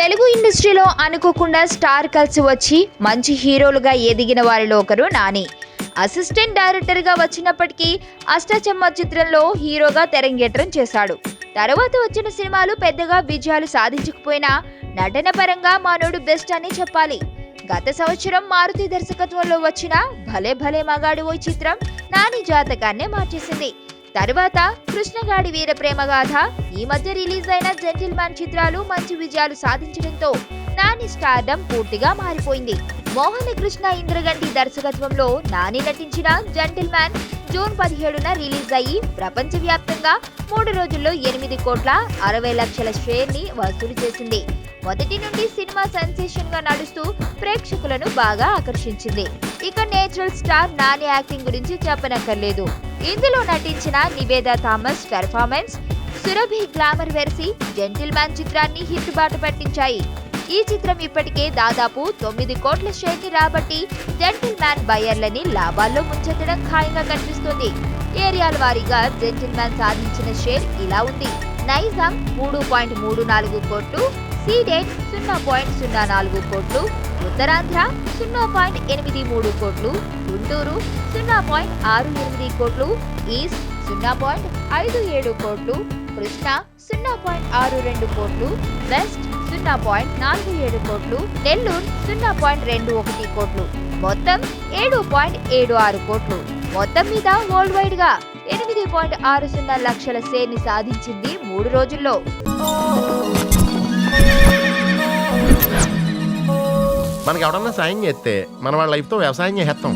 తెలుగు ఇండస్ట్రీలో అనుకోకుండా స్టార్ కలిసి వచ్చి మంచి హీరోలుగా ఎదిగిన వారిలో ఒకరు నాని. అసిస్టెంట్ డైరెక్టర్గా వచ్చినప్పటికీ అష్టాచెమ్మ చిత్రంలో హీరోగా తెరంగేట్రం చేశాడు. తర్వాత వచ్చిన సినిమాలు పెద్దగా విజయాలు సాధించకపోయినా నటన పరంగా మనోడు బెస్ట్ అని చెప్పాలి. గత సంవత్సరం మారుతి దర్శకత్వంలో వచ్చిన భలే భలే మగాడివోయ్ చిత్రం నాని జాతకాన్నే మార్చేసింది. తర్వాత కృష్ణగాడి వీర ప్రేమగాథ, ఈ మధ్య రిలీజ్ అయిన జెంటిల్మ్యాన్ చిత్రాలు మంచి విజయాలు సాధించడంతో నాని స్టార్డమ్ పూర్తిగా మారిపోయింది. మోహన కృష్ణ ఇంద్రగంటి దర్శకత్వంలో నాని నటించిన జెంటిల్మ్యాన్ జూన్ 17న రిలీజ్ అయ్యి ప్రపంచవ్యాప్తంగా 3 రోజుల్లో 8,60,00,000 షేర్ ని వసూలు చేసింది. మొదటి నుండి సినిమా సెన్సేషన్ గా నడుస్తూ ప్రేక్షకులను బాగా ఆకర్షించింది. ఇక నేచురల్ స్టార్ నాని యాక్టింగ్ గురించి చెప్పనక్కర్లేదు. ఇందులో నటించిన Nivetha Thomas performance, Surabhi glamour వెర్సి జెంటిల్మ్యాన్ చిత్రాన్ని హిట్ బాట పట్టించాయి. ఈ చిత్రం ఇప్పటికే దాదాపు 9 కోట్ల షేర్ ని రాబట్టి జెంటిల్మ్యాన్ బయ్యర్లని లాభాల్లో ముంచెత్తడం ఖాయంగా కనిపిస్తోంది. ఏరియాల వారీగా జెంటిల్మ్యాన్ సాధించిన షేర్ ఇలా ఉంది. నైజాం 3.34 కోట్లు, సీడెడ్ 0.04 కోట్లు, ఉత్తరాంధ్ర 0.83 కోట్లు, గుంటూరు 0.68 కోట్లు, ఈస్ట్ 0.57 కోట్లు, కృష్ణా 0.62 కోట్లు, వెస్ట్ 0.47 కోట్లు, నెల్లూరు 0.21 కోట్లు, మొత్తం 7.76 కోట్లు. మొత్తం మీద వరల్డ్ వైడ్ గా 8.60 లక్షల షేర్ ని సాధించింది 3 రోజుల్లో. మనకి ఎవడన్నా సాయం చేస్తే మన వాళ్ళ లైఫ్తో వ్యవసాయం చేస్తాం.